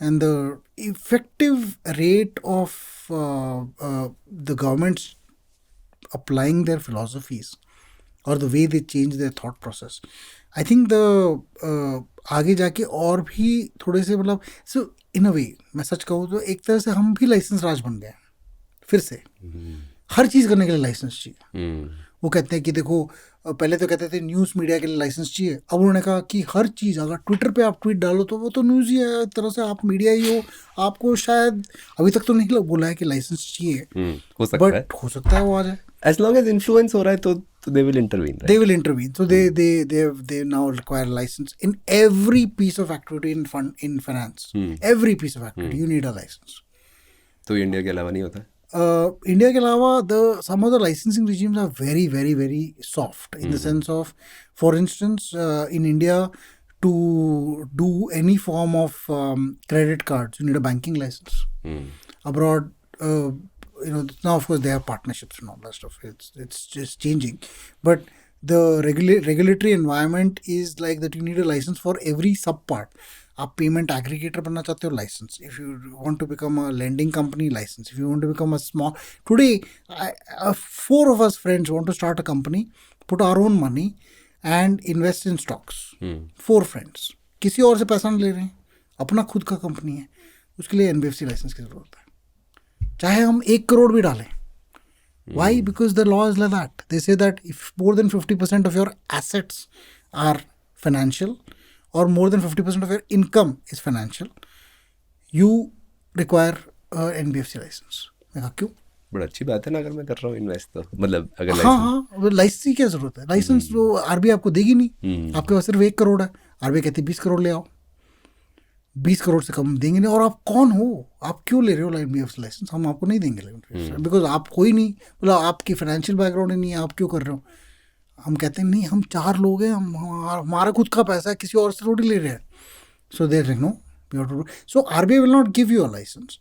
and the effective rate of the governments applying their philosophies or the way they change their thought process, I think the आगे जाके और भी थोड़े से मतलब सो इन अ वे मैं सच कहूँ तो एक तरह से हम भी लाइसेंस राज बन गए फिर से। हर चीज़ करने के लिए लाइसेंस चाहिए। वो कहते हैं कि देखो पहले तो कहते थे न्यूज़ मीडिया के लिए लाइसेंस चाहिए, अब उन्होंने कहा कि हर चीज़ अगर ट्विटर पे आप ट्वीट डालो तो वो तो न्यूज़ ही है, एक तरह से आप मीडिया ही हो। आपको शायद अभी तक तो नहीं बोला है कि लाइसेंस चाहिए, हो सकता है, बट हो सकता है वो आ जाए। as long as influence हो रहा है तो they will intervene, right? They will intervene. So they now require license in every piece of activity in finance. Every piece of activity you need a license. तो India के अलावा नहीं होता? India के अलावा some of the licensing regimes are very very very soft in the sense of, for instance, in India to do any form of credit cards you need a banking license. Abroad, now of course they have partnerships and all that stuff. It's just changing, but the regulatory environment is like that. You need a license for every sub part. आप payment aggregator बनना चाहते हो, license. If you want to become a lending company, license. If you want to become a small, today 4 of us friends want to start a company, put our own money and invest in stocks. 4 friends, किसी और से पैसा नहीं ले रहे हैं, अपना खुद का कंपनी है, उसके लिए NBFC लाइसेंस की जरूरत है, चाहे हम 1 करोड़ भी डालें. Why? Because the law is like that. They say that if more than 50% of your assets are financial or more than 50% of your income is financial, you require NBFC license. मैं कहा क्यों? बड़ा अच्छी बात है ना, अगर मैं कर रहा हूँ इन्वेस्ट तो मतलब अगर हाँ, लाइसेंस की क्या जरूरत है? लाइसेंस तो RBI आपको देगी नहीं. आपके पास सिर्फ 1 करोड़ है, RBI कहती है 20 करोड़ ले आओ. 20 करोड़ से कम देंगे नहीं. और आप कौन हो? आप क्यों ले रहे हो NBFC लाइसेंस? हम आपको नहीं देंगे, बिकॉज आप कोई नहीं, मतलब आपकी फाइनेंशियल बैकग्राउंड ही नहीं है, आप क्यों कर रहे हो? हम कहते हैं नहीं, हम 4 लोग हैं, हमारा खुद का पैसा है, किसी और से थोड़ी ले रहे हैं. So there no, you have to do. So RBI will not give you a license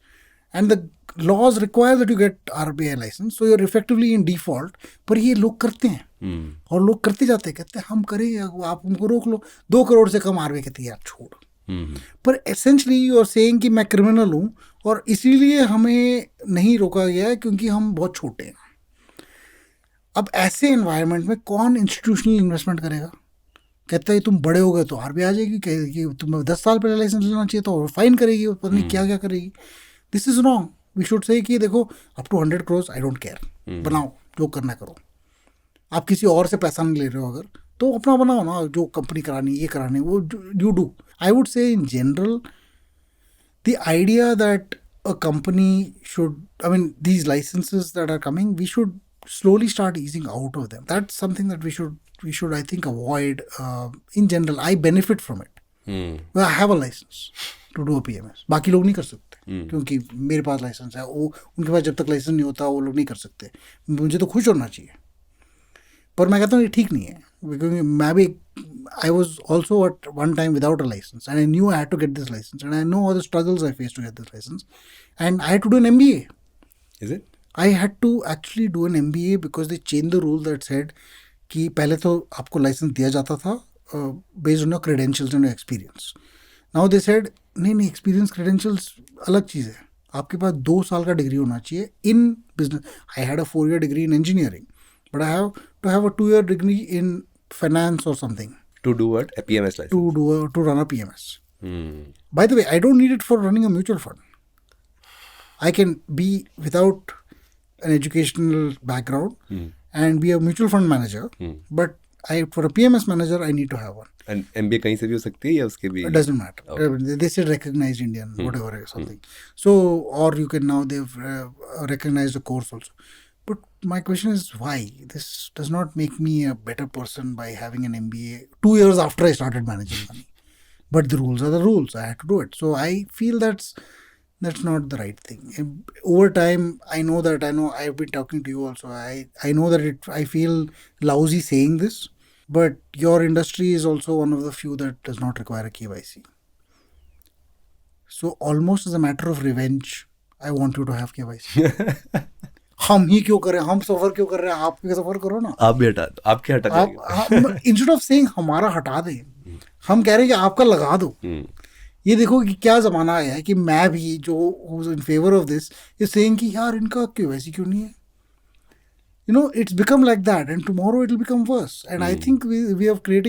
and the laws require that you get RBI license, so you are effectively in default. पर ये लोग करते हैं और लोग करते जाते हैं, कहते हैं हम करेंगे, आप उनको रोक लो. 2 करोड़ से कम RBI कहती है यार छोड़. पर एसेंशली यू आर सेइंग कि मैं क्रिमिनल हूँ और इसीलिए हमें नहीं रोका गया है क्योंकि हम बहुत छोटे हैं. अब ऐसे एनवायरनमेंट में कौन इंस्टीट्यूशनल इन्वेस्टमेंट करेगा? कहता है तुम बड़े हो गए तो RBI आ जाएगी, कहेगी तुम्हें 10 साल पहले लाइसेंस लेना चाहिए तो फाइन करेगी, पता नहीं क्या क्या करेगी. This is wrong. We should say कि देखो up to 100 crore I don't care, बनाओ जो करना करो. आप किसी और से पैसा नहीं ले रहे हो अगर, तो अपना बनाओ ना, जो कंपनी करानी ये करानी वो you do. I would say in general, the idea that a company should, I mean, these licenses that are coming, we should slowly start easing out of them. That's something that we should I think avoid. In general, I benefit from it. Well, I have a license to do a PMS. बाकी लोग नहीं कर सकते क्योंकि मेरे पास licence है. वो उनके पास जब तक लाइसेंस नहीं होता वो लोग नहीं कर सकते. मुझे तो खुश होना चाहिए, पर मैं कहता हूँ ये ठीक नहीं है. क्योंकि मैं भी, I was also at one time without a license and I knew I had to get this license and I know all the struggles I faced to get this license and I had to do an MBA. Is it? I had to actually do an MBA because they changed the rule that said कि पहले तो आपको licence दिया जाता था based on your credentials and your experience. Now they said नहीं, experience credentials अलग चीज़ है. आपके पास 2 साल का डिग्री होना चाहिए in business. I had a 4-year degree in engineering, but I have to have a 2-year degree in finance or something. To do what? A PMS license? To run a PMS. By the way, I don't need it for running a mutual fund. I can be without an educational background and be a mutual fund manager, but for a PMS manager, I need to have one. And MBA कहीं से भी हो सकती है या उसके भी? It doesn't matter. Okay. They said recognized Indian, whatever, something. So, or you can now, they've recognized the course also. But my question is why? This does not make me a better person by having an MBA 2 years after I started managing money. But the rules are the rules. I had to do it. So I feel that's not the right thing. Over time, I know I've been talking to you also. I know that I feel lousy saying this, but your industry is also one of the few that does not require a KYC. So almost as a matter of revenge, I want you to have KYC. हम ही क्यों करें, हम सफर क्यों कर रहे हैं, आप भी सफर करो ना. आप भी हटा दो, आपके हटा इंस्टेड ऑफ सेइंग हमारा हटा दें, हम कह रहे हैं कि आपका लगा दो. ये देखो कि क्या ज़माना आया है कि मैं भी जो in favour of this is saying कि यार इनका क्यों वैसी क्यों नहीं है. You know, it's become like that, and tomorrow it will become worse. And I think we are creating